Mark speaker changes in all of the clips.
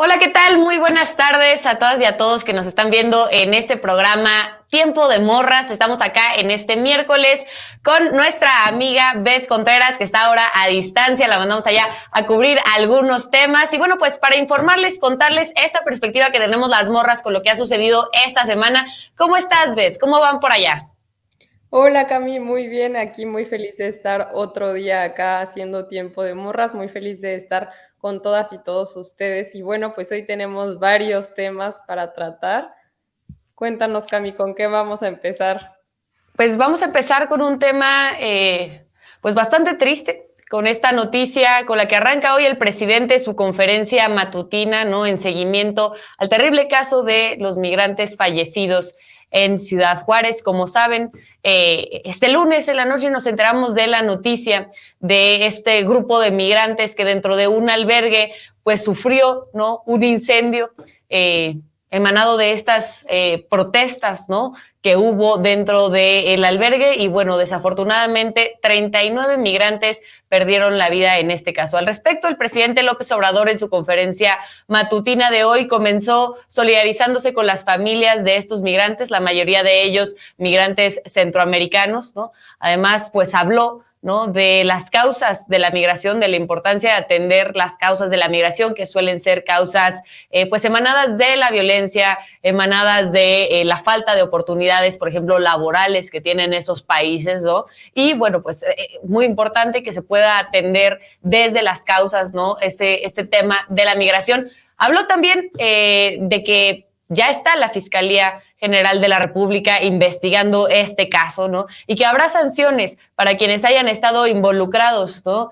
Speaker 1: Hola, ¿qué tal? Muy buenas tardes a todas y a todos que nos están viendo en este programa Tiempo de Morras. Estamos acá en este miércoles con nuestra amiga Beth Contreras, que está ahora a distancia. La mandamos allá a cubrir algunos temas. Y bueno, pues para informarles, contarles esta perspectiva que tenemos las morras con lo que ha sucedido esta semana. ¿Cómo estás, Beth? ¿Cómo van por allá?
Speaker 2: Hola Cami, muy bien, aquí muy feliz de estar otro día acá haciendo tiempo de morras, muy feliz de estar con todas y todos ustedes. Y bueno, pues hoy tenemos varios temas para tratar. Cuéntanos, Cami, ¿con qué vamos a empezar?
Speaker 1: Pues vamos a empezar con un tema pues bastante triste, con esta noticia con la que arranca hoy el presidente su conferencia matutina, ¿no? En seguimiento al terrible caso de los migrantes fallecidos en Ciudad Juárez. Como saben, este lunes en la noche nos enteramos de la noticia de este grupo de migrantes que dentro de un albergue pues sufrió, ¿no? Un incendio emanado de estas protestas, ¿no? Que hubo dentro del albergue y bueno, desafortunadamente 39 migrantes perdieron la vida en este caso. Al respecto, el presidente López Obrador en su conferencia matutina de hoy comenzó solidarizándose con las familias de estos migrantes, la mayoría de ellos migrantes centroamericanos, ¿no? Además, pues habló, ¿no? De las causas de la migración, de la importancia de atender las causas de la migración, que suelen ser causas pues emanadas de la violencia, emanadas de la falta de oportunidades, por ejemplo, laborales que tienen esos países, ¿no? Y bueno, pues muy importante que se pueda atender desde las causas, ¿no? Este tema de la migración. Habló también de que ya está la Fiscalía General de la República investigando este caso, ¿no? Y que habrá sanciones para quienes hayan estado involucrados, ¿no?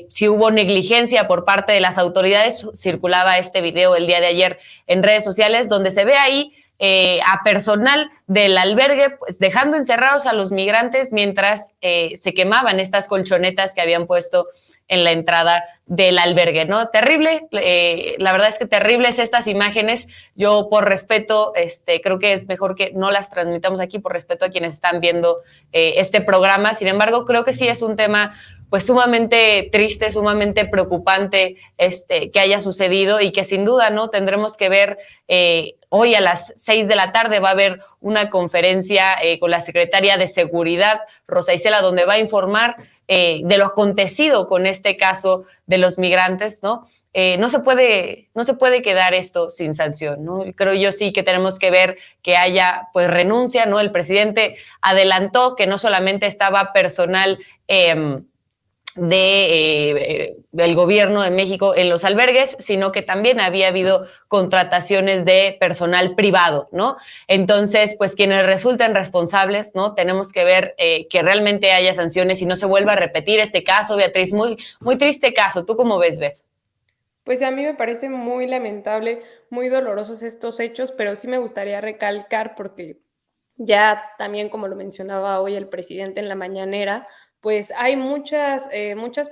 Speaker 1: Si hubo negligencia por parte de las autoridades, circulaba este video el día de ayer en redes sociales, donde se ve ahí a personal del albergue, pues dejando encerrados a los migrantes mientras se quemaban estas colchonetas que habían puesto en la entrada del albergue, ¿no? Terrible, la verdad es que terribles estas imágenes. Yo por respeto, creo que es mejor que no las transmitamos aquí por respeto a quienes están viendo este programa. Sin embargo, creo que sí es un tema pues sumamente triste, sumamente preocupante que haya sucedido y que sin duda, ¿no? Tendremos que ver hoy a las 6 de la tarde va a haber una conferencia con la secretaria de Seguridad, Rosa Isela, donde va a informar de lo acontecido con este caso de los migrantes, ¿no? No se puede quedar esto sin sanción, ¿no? Creo yo sí que tenemos que ver que haya pues renuncia, ¿no? El presidente adelantó que no solamente estaba personal del gobierno de México en los albergues, sino que también había habido contrataciones de personal privado, ¿no? Entonces, pues quienes resulten responsables, ¿no? Tenemos que ver que realmente haya sanciones y no se vuelva a repetir este caso, Beatriz, muy, muy triste caso. ¿Tú cómo ves, Beth?
Speaker 2: Pues a mí me parece muy lamentable, muy dolorosos estos hechos, pero sí me gustaría recalcar porque ya también, como lo mencionaba hoy el presidente en la mañanera, pues hay muchas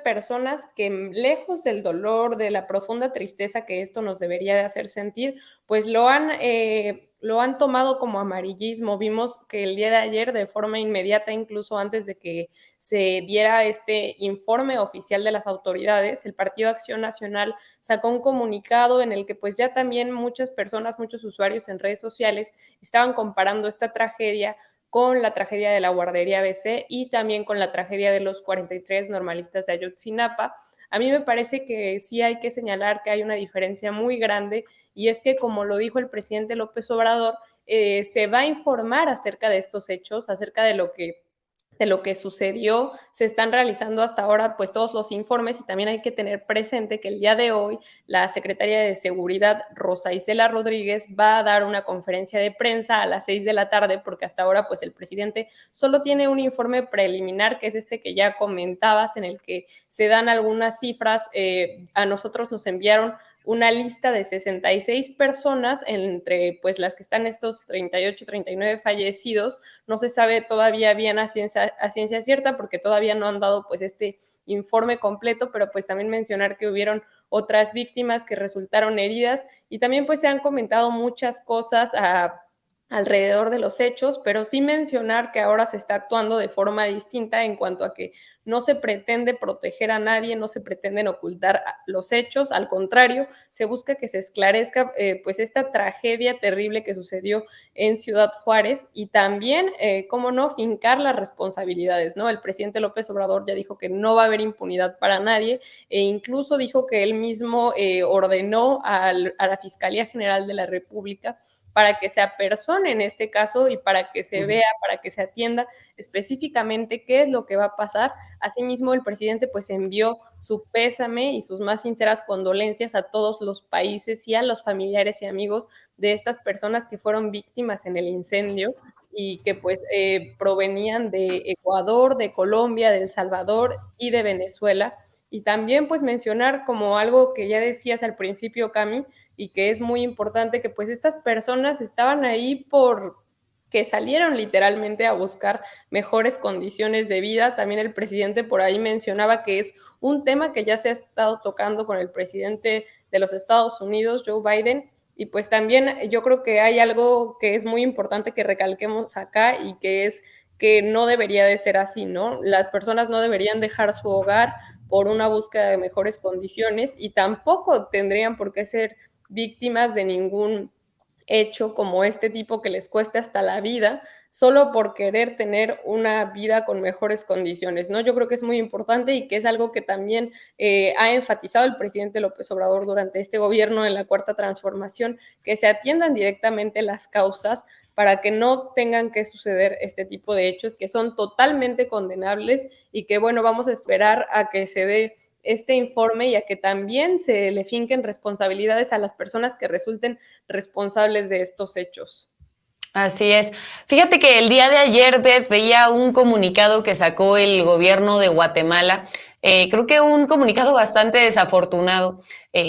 Speaker 2: personas que lejos del dolor, de la profunda tristeza que esto nos debería de hacer sentir, pues lo han tomado como amarillismo. Vimos que el día de ayer, de forma inmediata, incluso antes de que se diera este informe oficial de las autoridades, el Partido Acción Nacional sacó un comunicado en el que pues ya también muchas personas, muchos usuarios en redes sociales estaban comparando esta tragedia con la tragedia de la guardería ABC y también con la tragedia de los 43 normalistas de Ayotzinapa. A mí me parece que sí hay que señalar que hay una diferencia muy grande y es que, como lo dijo el presidente López Obrador, se va a informar acerca de estos hechos, acerca de lo que sucedió. Se están realizando hasta ahora pues todos los informes y también hay que tener presente que el día de hoy la secretaria de Seguridad, Rosa Isela Rodríguez, va a dar una conferencia de prensa a las 6 de la tarde porque hasta ahora pues el presidente solo tiene un informe preliminar que es este que ya comentabas en el que se dan algunas cifras. A nosotros nos enviaron una lista de 66 personas, entre pues las que están estos 38, 39 fallecidos. No se sabe todavía bien a ciencia cierta porque todavía no han dado pues este informe completo, pero pues también mencionar que hubieron otras víctimas que resultaron heridas y también pues se han comentado muchas cosas alrededor de los hechos, pero sí mencionar que ahora se está actuando de forma distinta en cuanto a que no se pretende proteger a nadie, no se pretenden ocultar los hechos, al contrario, se busca que se esclarezca pues esta tragedia terrible que sucedió en Ciudad Juárez y también, cómo no, fincar las responsabilidades, ¿no? El presidente López Obrador ya dijo que no va a haber impunidad para nadie e incluso dijo que él mismo ordenó a la Fiscalía General de la República para que se apersone en este caso y para que se vea, para que se atienda específicamente qué es lo que va a pasar. Asimismo, el presidente pues envió su pésame y sus más sinceras condolencias a todos los países y a los familiares y amigos de estas personas que fueron víctimas en el incendio y que pues provenían de Ecuador, de Colombia, de El Salvador y de Venezuela. Y también pues mencionar como algo que ya decías al principio, Cami, y que es muy importante que pues estas personas estaban ahí por que salieron literalmente a buscar mejores condiciones de vida. También el presidente por ahí mencionaba que es un tema que ya se ha estado tocando con el presidente de los Estados Unidos, Joe Biden, y pues también yo creo que hay algo que es muy importante que recalquemos acá y que es que no debería de ser así, ¿no? Las personas no deberían dejar su hogar por una búsqueda de mejores condiciones y tampoco tendrían por qué ser víctimas de ningún hecho como este tipo que les cueste hasta la vida, solo por querer tener una vida con mejores condiciones, ¿no? Yo creo que es muy importante y que es algo que también ha enfatizado el presidente López Obrador durante este gobierno en la Cuarta Transformación, que se atiendan directamente las causas para que no tengan que suceder este tipo de hechos que son totalmente condenables y que, bueno, vamos a esperar a que se dé este informe y a que también se le finquen responsabilidades a las personas que resulten responsables de estos hechos.
Speaker 1: Así es. Fíjate que el día de ayer, Beth, veía un comunicado que sacó el gobierno de Guatemala. Creo que un comunicado bastante desafortunado,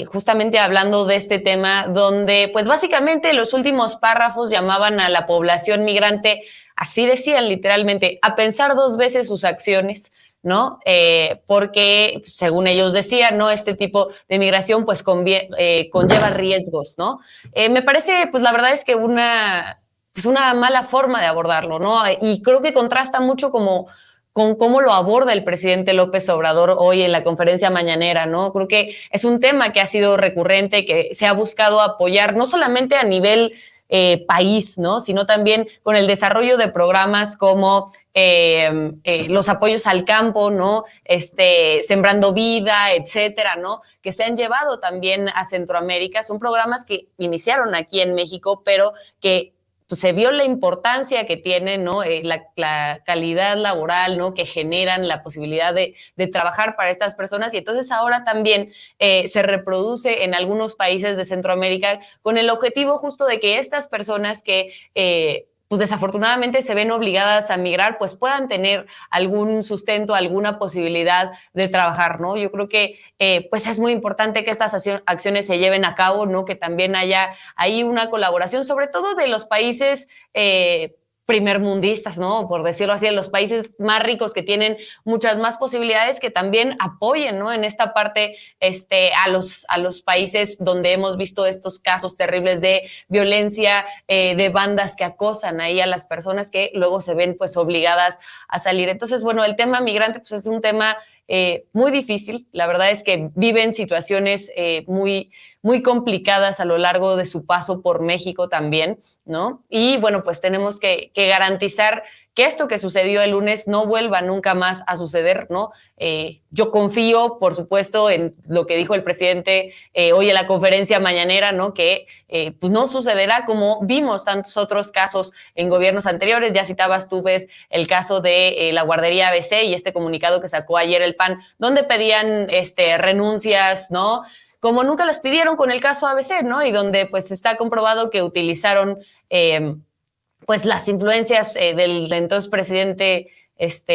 Speaker 1: justamente hablando de este tema, donde pues básicamente los últimos párrafos llamaban a la población migrante, así decían literalmente, a pensar dos veces sus acciones, ¿no? Porque, según ellos decían, ¿no? Este tipo de migración pues conlleva riesgos, ¿no? Me parece, pues la verdad es que una mala forma de abordarlo, ¿no? Y creo que contrasta mucho con cómo lo aborda el presidente López Obrador hoy en la conferencia mañanera, ¿no? Creo que es un tema que ha sido recurrente, que se ha buscado apoyar, no solamente a nivel país, ¿no? Sino también con el desarrollo de programas como los apoyos al campo, ¿no? Sembrando Vida, etcétera, ¿no? Que se han llevado también a Centroamérica. Son programas que iniciaron aquí en México, pero que pues, se vio la importancia que tienen, ¿no? La calidad laboral, ¿no? Que generan la posibilidad de trabajar para estas personas y entonces ahora también se reproduce en algunos países de Centroamérica con el objetivo justo de que estas personas que pues desafortunadamente se ven obligadas a migrar, pues puedan tener algún sustento, alguna posibilidad de trabajar, ¿no? Yo creo que pues es muy importante que estas acciones se lleven a cabo, ¿no? Que también haya ahí una colaboración, sobre todo de los países primermundistas, ¿no? Por decirlo así, de los países más ricos que tienen muchas más posibilidades que también apoyen, ¿no? En esta parte a los países donde hemos visto estos casos terribles de violencia, de bandas que acosan ahí a las personas que luego se ven pues obligadas a salir. Entonces, bueno, el tema migrante pues es un tema muy difícil. La verdad es que viven situaciones muy complicadas a lo largo de su paso por México también, ¿no? Y bueno, pues tenemos que garantizar que esto que sucedió el lunes no vuelva nunca más a suceder, ¿no? Yo confío, por supuesto, en lo que dijo el presidente hoy en la conferencia mañanera, ¿no? Que pues no sucederá como vimos tantos otros casos en gobiernos anteriores. Ya citabas tú, Beth, el caso de la guardería ABC y este comunicado que sacó ayer el PAN, donde pedían renuncias, ¿no? Como nunca las pidieron con el caso ABC, ¿no? Y donde pues está comprobado que utilizaron pues las influencias del entonces presidente,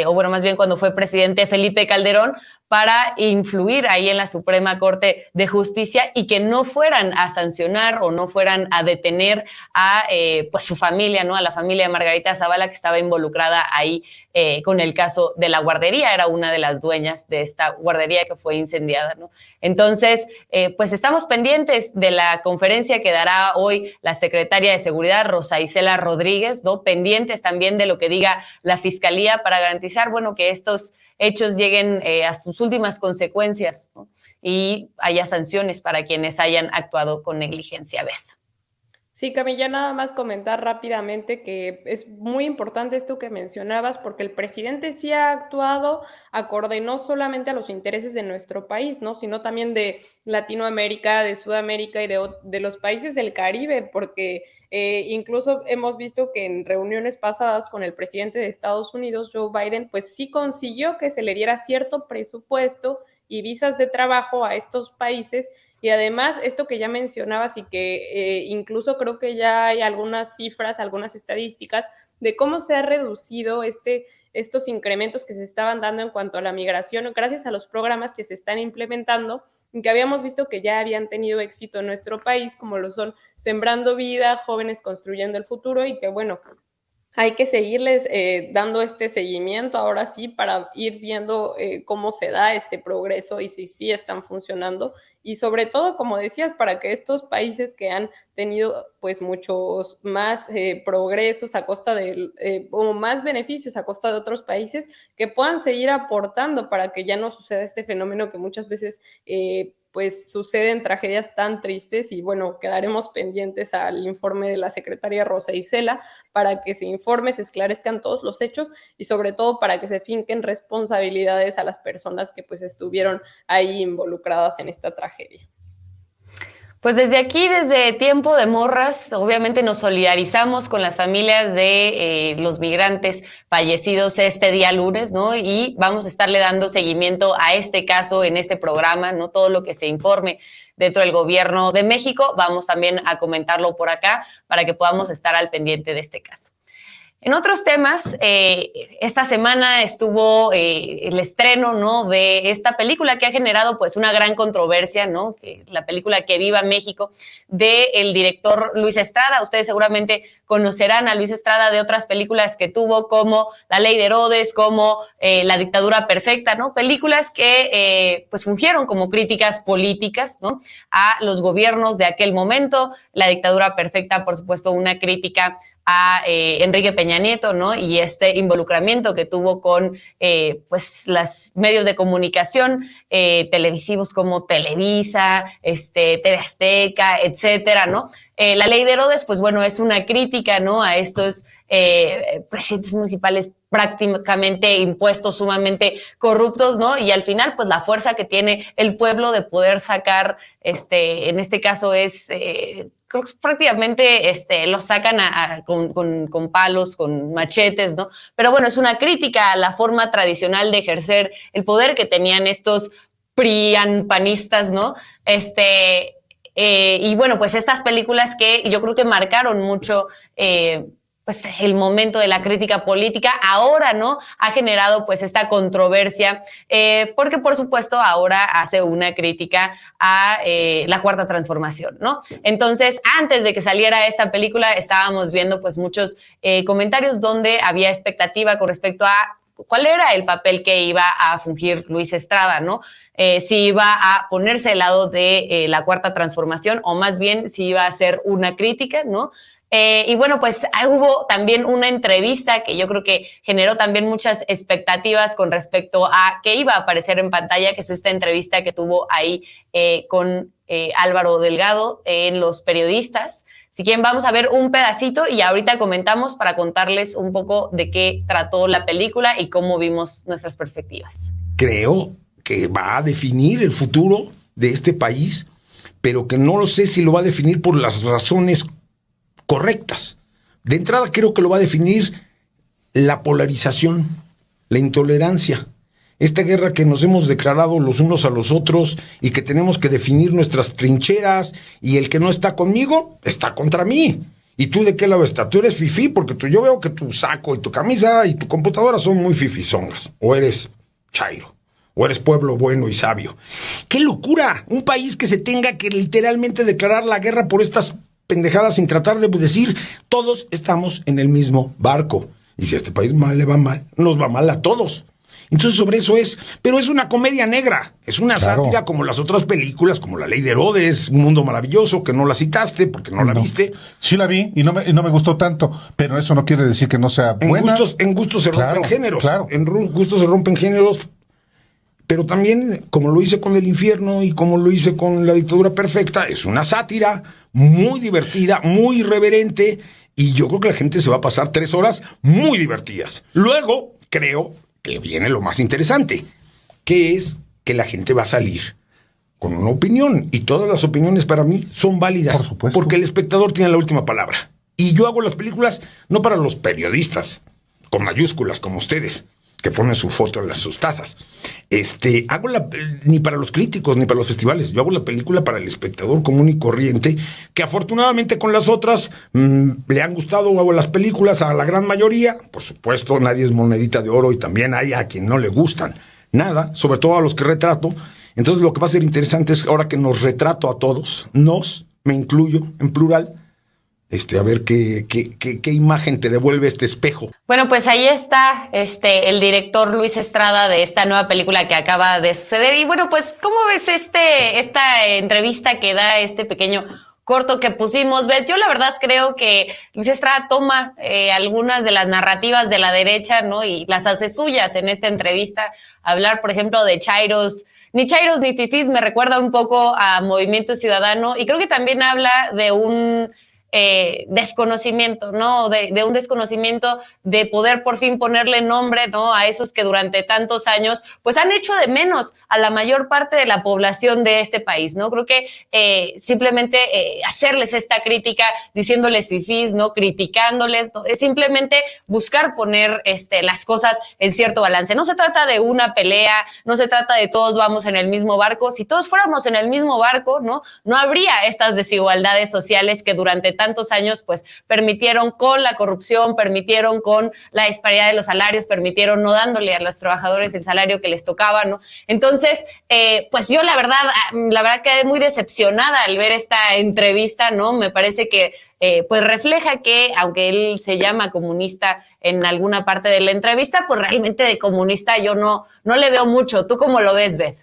Speaker 1: o bueno, más bien cuando fue presidente Felipe Calderón, para influir ahí en la Suprema Corte de Justicia y que no fueran a sancionar o no fueran a detener a pues su familia, ¿no? A la familia de Margarita Zavala, que estaba involucrada ahí con el caso de la guardería, era una de las dueñas de esta guardería que fue incendiada, ¿no? Entonces, pues estamos pendientes de la conferencia que dará hoy la secretaria de Seguridad, Rosa Isela Rodríguez, ¿no? Pendientes también de lo que diga la Fiscalía para garantizar, bueno, que estos hechos lleguen a sus últimas consecuencias, ¿no? Y haya sanciones para quienes hayan actuado con negligencia. Beth.
Speaker 2: Sí, Camilla, nada más comentar rápidamente que es muy importante esto que mencionabas, porque el presidente sí ha actuado acorde no solamente a los intereses de nuestro país, ¿no? Sino también de Latinoamérica, de Sudamérica y de los países del Caribe, porque incluso hemos visto que en reuniones pasadas con el presidente de Estados Unidos, Joe Biden, pues sí consiguió que se le diera cierto presupuesto y visas de trabajo a estos países. Y además, esto que ya mencionabas y que incluso creo que ya hay algunas cifras, algunas estadísticas de cómo se ha reducido estos incrementos que se estaban dando en cuanto a la migración gracias a los programas que se están implementando y que habíamos visto que ya habían tenido éxito en nuestro país, como lo son Sembrando Vida, Jóvenes Construyendo el Futuro, y que bueno, hay que seguirles dando este seguimiento ahora sí para ir viendo cómo se da este progreso y si sí están funcionando. Y sobre todo, como decías, para que estos países que han tenido pues muchos más progresos a costa de, o más beneficios a costa de otros países, que puedan seguir aportando para que ya no suceda este fenómeno que muchas veces pues suceden tragedias tan tristes. Y bueno, quedaremos pendientes al informe de la secretaria Rosa Isela para que se informe, se esclarezcan todos los hechos y sobre todo para que se finquen responsabilidades a las personas que pues estuvieron ahí involucradas en esta tragedia.
Speaker 1: Pues desde aquí, desde Tiempo de Morras, obviamente nos solidarizamos con las familias de los migrantes fallecidos este día lunes, ¿no? Y vamos a estarle dando seguimiento a este caso en este programa, ¿no? Todo lo que se informe dentro del gobierno de México, vamos también a comentarlo por acá para que podamos estar al pendiente de este caso. En otros temas, esta semana estuvo el estreno, ¿no?, de esta película que ha generado pues una gran controversia, ¿no?, que la película Que Viva México, del director Luis Estrada. Ustedes seguramente conocerán a Luis Estrada de otras películas que tuvo, como La Ley de Herodes, como La Dictadura Perfecta, ¿no?, películas que pues fungieron como críticas políticas, ¿no?, a los gobiernos de aquel momento. La Dictadura Perfecta, por supuesto, una crítica a Enrique Peña Nieto, ¿no?, y este involucramiento que tuvo con pues los medios de comunicación televisivos como Televisa, TV Azteca, etcétera, ¿no? La Ley de Herodes, pues bueno, es una crítica, ¿no?, a estos presidentes municipales prácticamente impuestos, sumamente corruptos, ¿no? Y al final, pues la fuerza que tiene el pueblo de poder sacar, en este caso es creo que prácticamente los sacan con palos, con machetes, ¿no? Pero bueno, es una crítica a la forma tradicional de ejercer el poder que tenían estos prianpanistas, ¿no? Y bueno, pues estas películas que yo creo que marcaron mucho pues el momento de la crítica política, ahora, ¿no?, ha generado pues esta controversia, porque por supuesto ahora hace una crítica a la Cuarta Transformación, ¿no? Entonces, antes de que saliera esta película, estábamos viendo pues muchos comentarios donde había expectativa con respecto a cuál era el papel que iba a fungir Luis Estrada, ¿no? Si iba a ponerse al lado de la Cuarta Transformación, o más bien si iba a hacer una crítica, ¿no? Y bueno, pues hubo también una entrevista que yo creo que generó también muchas expectativas con respecto a qué iba a aparecer en pantalla, que es esta entrevista que tuvo ahí con Álvaro Delgado en Los Periodistas. Si quieren, vamos a ver un pedacito y ahorita comentamos para contarles un poco de qué trató la película y cómo vimos nuestras perspectivas.
Speaker 3: Creo que va a definir el futuro de este país, pero que no lo sé si lo va a definir por las razones correctas. De entrada, creo que lo va a definir la polarización, la intolerancia, esta guerra que nos hemos declarado los unos a los otros y que tenemos que definir nuestras trincheras, y el que no está conmigo está contra mí. ¿Y tú de qué lado estás? Tú eres fifí, porque yo veo que tu saco y tu camisa y tu computadora son muy fifizongas, o eres chairo, o eres pueblo bueno y sabio. ¡Qué locura! Un país que se tenga que literalmente declarar la guerra por estas pendejadas sin tratar de decir, todos estamos en el mismo barco. Y si a este país mal le va mal, nos va mal a todos. Entonces sobre eso es, pero es una comedia negra, es una sátira como las otras películas, como La Ley de Herodes, Un Mundo Maravilloso, que no la citaste porque no la viste.
Speaker 4: Sí la vi y no me gustó tanto, pero eso no quiere decir que no sea buena.
Speaker 3: En gustos se rompen géneros,
Speaker 4: claro.
Speaker 3: En gustos se rompen géneros, pero también, como lo hice con El Infierno y como lo hice con La Dictadura Perfecta, es una sátira muy divertida, muy irreverente, y yo creo que la gente se va a pasar 3 horas muy divertidas. Luego, creo que viene lo más interesante, que es que la gente va a salir con una opinión, y todas las opiniones para mí son válidas,
Speaker 4: por supuesto,
Speaker 3: porque el espectador tiene la última palabra. Y yo hago las películas no para los periodistas, con mayúsculas como ustedes, que ponen su foto en sus tazas. Ni para los críticos, ni para los festivales. Yo hago la película para el espectador común y corriente, que afortunadamente con las otras le han gustado. Hago las películas a la gran mayoría. Por supuesto, nadie es monedita de oro y también hay a quien no le gustan nada, sobre todo a los que retrato. Entonces lo que va a ser interesante es ahora que nos retrato a todos, me incluyo en plural, a ver qué imagen te devuelve este espejo.
Speaker 1: Bueno, pues ahí está el director Luis Estrada de esta nueva película que acaba de suceder. Y bueno, pues, ¿cómo ves esta entrevista que da este pequeño corto que pusimos? Beth, yo la verdad creo que Luis Estrada toma algunas de las narrativas de la derecha, ¿no? Y las hace suyas en esta entrevista. Hablar, por ejemplo, de chairos, ni fifís, me recuerda un poco a Movimiento Ciudadano, y creo que también habla de un desconocimiento, ¿no? De un desconocimiento de poder por fin ponerle nombre, ¿no? A esos que durante tantos años, pues han hecho de menos a la mayor parte de la población de este país, ¿no? Creo que simplemente hacerles esta crítica, diciéndoles fifís, ¿no? Criticándoles, ¿no? Es simplemente buscar poner las cosas en cierto balance. No se trata de una pelea, no se trata de todos vamos en el mismo barco. Si todos fuéramos en el mismo barco, ¿no? No habría estas desigualdades sociales que durante tantos años pues permitieron con la corrupción, permitieron con la disparidad de los salarios, permitieron no dándole a los trabajadores el salario que les tocaba, ¿no? Entonces, pues yo la verdad quedé muy decepcionada al ver esta entrevista, ¿no? Me parece que pues refleja que, aunque él se llama comunista en alguna parte de la entrevista, pues realmente de comunista yo no le veo mucho. ¿Tú cómo lo ves, Beth?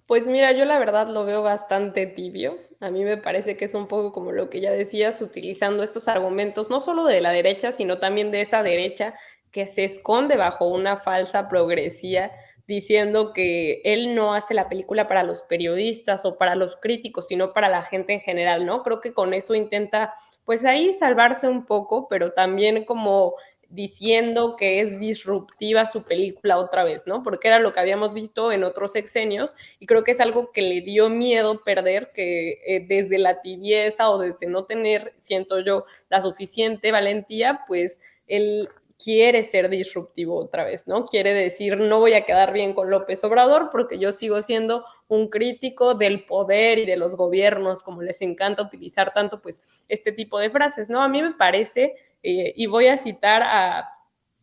Speaker 2: Pues mira, yo la verdad lo veo bastante tibio. A mí me parece que es un poco como lo que ya decías, utilizando estos argumentos, no solo de la derecha, sino también de esa derecha que se esconde bajo una falsa progresía, diciendo que él no hace la película para los periodistas o para los críticos, sino para la gente en general, ¿no? Creo que con eso intenta, pues ahí salvarse un poco, pero también como diciendo que es disruptiva su película otra vez, ¿no? Porque era lo que habíamos visto en otros sexenios y creo que es algo que le dio miedo perder, que desde la tibieza o desde no tener, siento yo, la suficiente valentía, pues él quiere ser disruptivo otra vez, ¿no? Quiere decir, no voy a quedar bien con López Obrador porque yo sigo siendo un crítico del poder y de los gobiernos, como les encanta utilizar tanto, pues, este tipo de frases, ¿no? A mí me parece, y voy a citar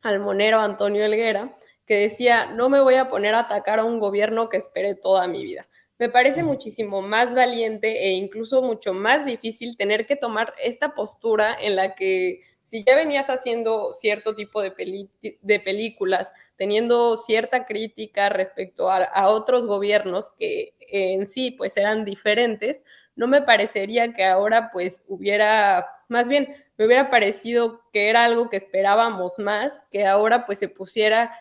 Speaker 2: al monero Antonio Helguera, que decía, no me voy a poner a atacar a un gobierno que esperé toda mi vida. Me parece muchísimo más valiente e incluso mucho más difícil tener que tomar esta postura en la que si ya venías haciendo cierto tipo de películas, teniendo cierta crítica respecto a otros gobiernos que en sí pues eran diferentes, no me parecería que ahora pues más bien me hubiera parecido que era algo que esperábamos más, que ahora pues se pusiera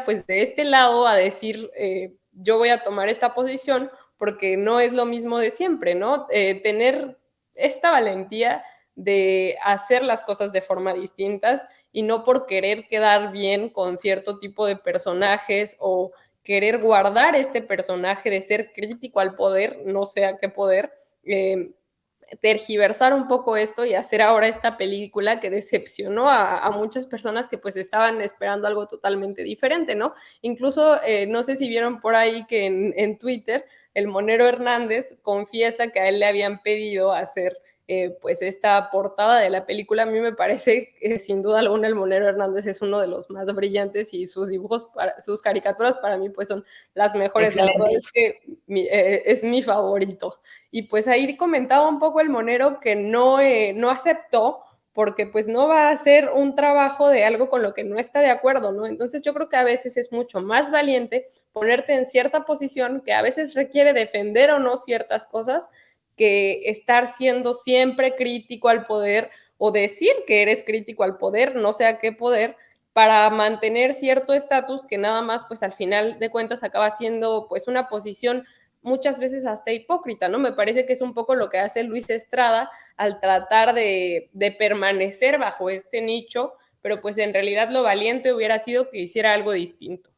Speaker 2: pues de este lado a decir yo voy a tomar esta posición porque no es lo mismo de siempre, ¿no? Tener esta valentía de hacer las cosas de forma distintas y no por querer quedar bien con cierto tipo de personajes o querer guardar este personaje de ser crítico al poder, no sé a qué poder, tergiversar un poco esto y hacer ahora esta película que decepcionó a muchas personas que pues estaban esperando algo totalmente diferente, ¿no? Incluso, no sé si vieron por ahí que en Twitter el monero Hernández confiesa que a él le habían pedido hacer pues esta portada de la película. A mí me parece que sin duda alguna el Monero Hernández es uno de los más brillantes y sus dibujos, sus caricaturas para mí pues son las mejores. La verdad es que es mi favorito. Y pues ahí comentaba un poco el Monero que no aceptó, porque pues no va a hacer un trabajo de algo con lo que no está de acuerdo, ¿no? Entonces yo creo que a veces es mucho más valiente ponerte en cierta posición que a veces requiere defender o no ciertas cosas, que estar siendo siempre crítico al poder o decir que eres crítico al poder, no sé a qué poder, para mantener cierto estatus que nada más pues al final de cuentas acaba siendo pues una posición muchas veces hasta hipócrita, ¿no? Me parece que es un poco lo que hace Luis Estrada al tratar de permanecer bajo este nicho, pero pues en realidad lo valiente hubiera sido que hiciera algo distinto.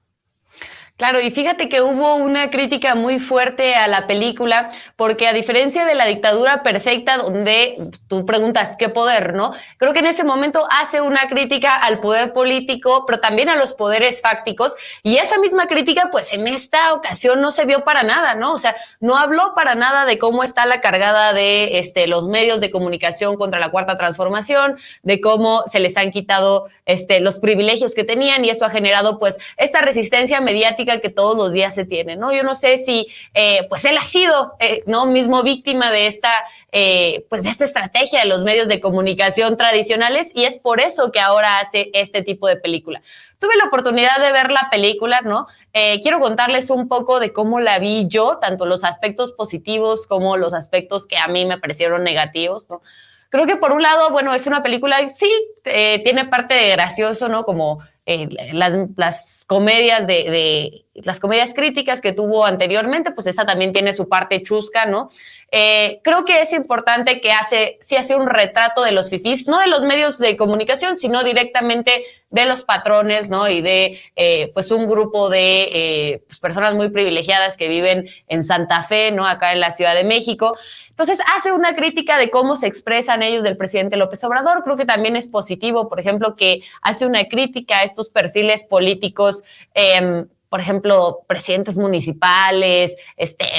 Speaker 1: Claro, y fíjate que hubo una crítica muy fuerte a la película, porque a diferencia de La dictadura perfecta, donde tú preguntas qué poder, ¿no? Creo que en ese momento hace una crítica al poder político, pero también a los poderes fácticos, y esa misma crítica, pues en esta ocasión no se vio para nada, ¿no? O sea, no habló para nada de cómo está la cargada de los medios de comunicación contra la Cuarta Transformación, de cómo se les han quitado los privilegios que tenían, y eso ha generado, pues, esta resistencia mediática que todos los días se tiene, ¿no? Yo no sé si, pues él ha sido, ¿no? Mismo víctima de pues de esta estrategia de los medios de comunicación tradicionales, y es por eso que ahora hace este tipo de película. Tuve la oportunidad de ver la película, ¿no? Quiero contarles un poco de cómo la vi yo, tanto los aspectos positivos como los aspectos que a mí me parecieron negativos, ¿no? Creo que por un lado, bueno, es una película, sí, tiene parte de gracioso, ¿no? Como las comedias las comedias críticas que tuvo anteriormente, pues esta también tiene su parte chusca, ¿no? Creo que es importante que sí hace un retrato de los fifís, no de los medios de comunicación, sino directamente de los patrones, ¿no? Y de pues un grupo de pues personas muy privilegiadas que viven en Santa Fe, ¿no? Acá en la Ciudad de México. Entonces hace una crítica de cómo se expresan ellos del presidente López Obrador. Creo que también es positivo, por ejemplo, que hace una crítica a estos perfiles políticos, por ejemplo, presidentes municipales,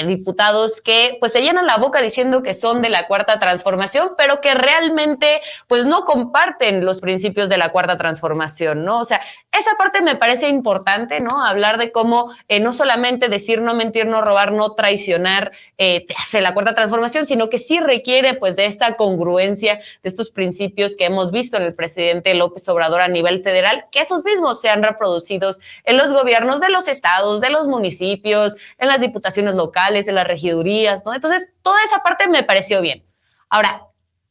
Speaker 1: diputados que pues se llenan la boca diciendo que son de la Cuarta Transformación, pero que realmente pues no comparten los principios de la Cuarta Transformación, ¿no? O sea, esa parte me parece importante, ¿no? Hablar de cómo no solamente decir no mentir, no robar, no traicionar te hace la Cuarta Transformación, sino que sí requiere pues de esta congruencia, de estos principios que hemos visto en el presidente López Obrador a nivel federal, que esos mismos sean reproducidos en los gobiernos de los estados, de los municipios, en las diputaciones locales, en las regidurías, ¿no? Entonces, toda esa parte me pareció bien. Ahora,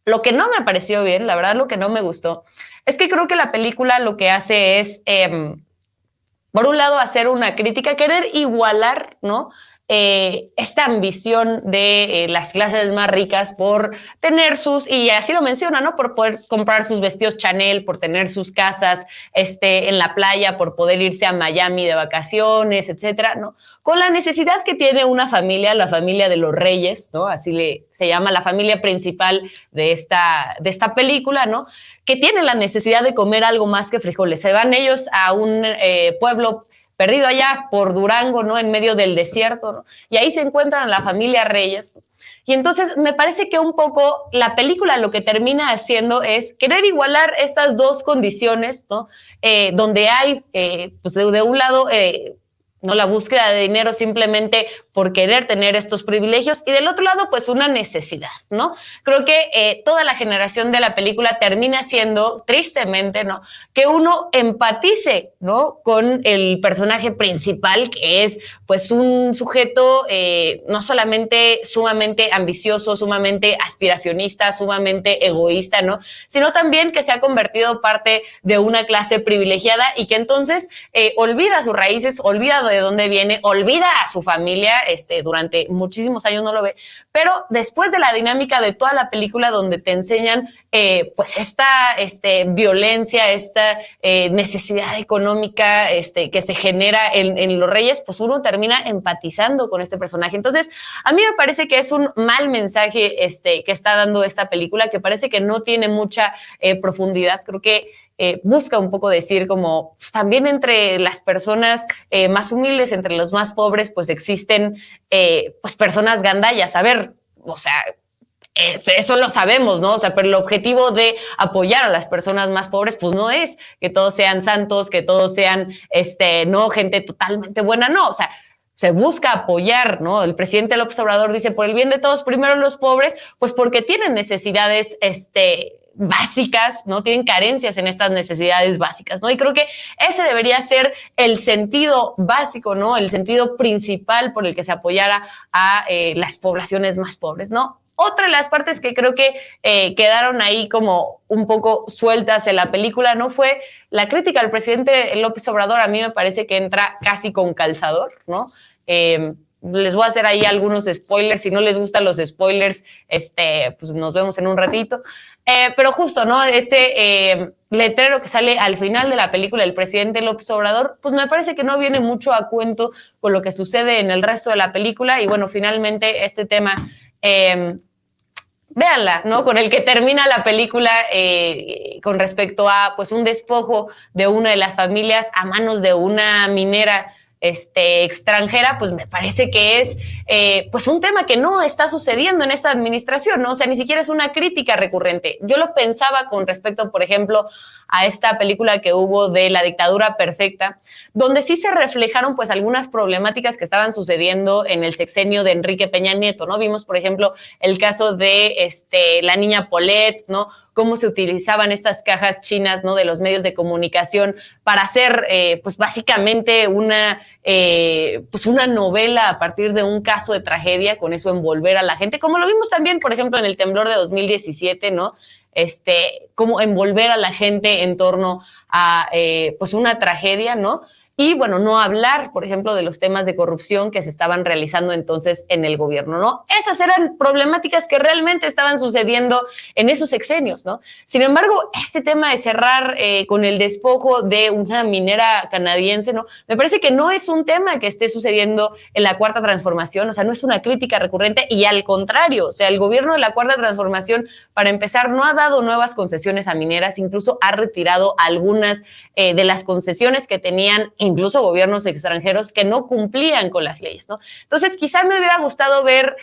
Speaker 1: lo que no me pareció bien, la verdad, lo que no me gustó, es que creo que la película lo que hace es, por un lado, hacer una crítica, querer igualar, ¿no? Esta ambición de las clases más ricas por tener y así lo menciona, ¿no? Por poder comprar sus vestidos Chanel, por tener sus casas en la playa, por poder irse a Miami de vacaciones, etcétera, ¿no? Con la necesidad que tiene una familia, la familia de los Reyes, ¿no? Así se llama la familia principal de esta película, ¿no? Que tiene la necesidad de comer algo más que frijoles. Se van ellos a un pueblo perdido allá por Durango, ¿no? En medio del desierto, ¿no? Y ahí se encuentran a la familia Reyes. Y entonces me parece que un poco la película lo que termina haciendo es querer igualar estas dos condiciones, ¿no? Donde hay, pues de un lado, no la búsqueda de dinero simplemente por querer tener estos privilegios, y del otro lado, pues una necesidad, ¿no? Creo que toda la generación de la película termina siendo, tristemente, ¿no? Que uno empatice, ¿no? Con el personaje principal, que es, pues, un sujeto no solamente sumamente ambicioso, sumamente aspiracionista, sumamente egoísta, ¿no? Sino también que se ha convertido parte de una clase privilegiada y que entonces olvida sus raíces, olvida de dónde viene, olvida a su familia, durante muchísimos años no lo ve, pero después de la dinámica de toda la película donde te enseñan pues esta violencia, esta necesidad económica que se genera en los Reyes, pues uno termina empatizando con este personaje. Entonces, a mí me parece que es un mal mensaje que está dando esta película, que parece que no tiene mucha profundidad. Creo que busca un poco decir como pues, también entre las personas más humildes, entre los más pobres, pues existen pues personas gandallas. A ver, o sea, eso lo sabemos, ¿no? O sea, pero el objetivo de apoyar a las personas más pobres, pues no es que todos sean santos, que todos sean, no, gente totalmente buena, no, o sea, se busca apoyar, ¿no? El presidente López Obrador dice, por el bien de todos, primero los pobres, pues porque tienen necesidades, básicas, ¿no? Tienen carencias en estas necesidades básicas, ¿no? Y creo que ese debería ser el sentido básico, ¿no? El sentido principal por el que se apoyara a las poblaciones más pobres, ¿no? Otra de las partes que creo que quedaron ahí como un poco sueltas en la película, ¿no? Fue la crítica al presidente López Obrador. A mí me parece que entra casi con calzador, ¿no? Les voy a hacer ahí algunos spoilers. Si no les gustan los spoilers, pues nos vemos en un ratito. Pero justo, ¿no? Letrero que sale al final de la película del presidente López Obrador, pues me parece que no viene mucho a cuento con lo que sucede en el resto de la película. Y bueno, finalmente este tema... véanla, ¿no? Con el que termina la película con respecto a pues un despojo de una de las familias a manos de una minera extranjera, pues me parece que es pues un tema que no está sucediendo en esta administración, ¿no? O sea, ni siquiera es una crítica recurrente. Yo lo pensaba con respecto, por ejemplo, a esta película que hubo de La dictadura perfecta, donde sí se reflejaron pues algunas problemáticas que estaban sucediendo en el sexenio de Enrique Peña Nieto, ¿no? Vimos, por ejemplo, el caso de la niña Paulette, ¿no? Cómo se utilizaban estas cajas chinas, ¿no? De los medios de comunicación para hacer, pues básicamente pues una novela a partir de un caso de tragedia, con eso envolver a la gente, como lo vimos también, por ejemplo, en el temblor de 2017, ¿no? Cómo envolver a la gente en torno a, pues una tragedia, ¿no? Y, bueno, no hablar, por ejemplo, de los temas de corrupción que se estaban realizando entonces en el gobierno, ¿no? Esas eran problemáticas que realmente estaban sucediendo en esos sexenios, ¿no? Sin embargo, este tema de cerrar con el despojo de una minera canadiense, ¿no? Me parece que no es un tema que esté sucediendo en la Cuarta Transformación, o sea, no es una crítica recurrente y al contrario, o sea, el gobierno de la Cuarta Transformación, para empezar, no ha dado nuevas concesiones a mineras, incluso ha retirado algunas de las concesiones que tenían incluso gobiernos extranjeros que no cumplían con las leyes, ¿no? Entonces, quizá me hubiera gustado ver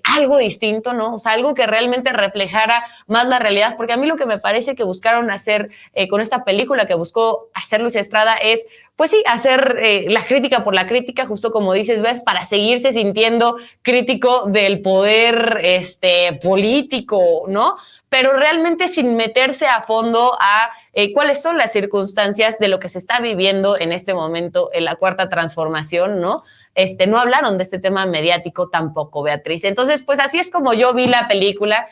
Speaker 1: algo distinto, ¿no? O sea, algo que realmente reflejara más la realidad, porque a mí lo que me parece que buscaron hacer con esta película que buscó hacer Luis Estrada es, pues sí, hacer la crítica por la crítica, justo como dices, ¿ves? Para seguirse sintiendo crítico del poder político, ¿no? Pero realmente sin meterse a fondo a cuáles son las circunstancias de lo que se está viviendo en este momento en la Cuarta Transformación, ¿no? No hablaron de este tema mediático tampoco, Beatriz. Entonces, pues así es como yo vi la película.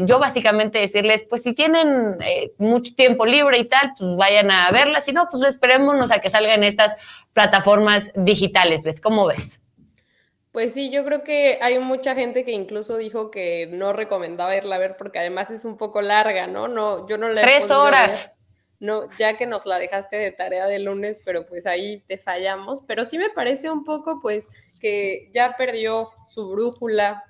Speaker 1: Yo básicamente decirles, pues si tienen mucho tiempo libre y tal, pues vayan a verla. Si no, pues esperémonos a que salgan estas plataformas digitales, ¿ves? ¿Cómo ves?
Speaker 2: Pues sí, yo creo que hay mucha gente que incluso dijo que no recomendaba irla a ver porque además es un poco larga, ¿no? No, yo no la he
Speaker 1: 3 horas.
Speaker 2: Ver. No, ya que nos la dejaste de tarea de lunes, pero pues ahí te fallamos. Pero sí me parece un poco, pues, que ya perdió su brújula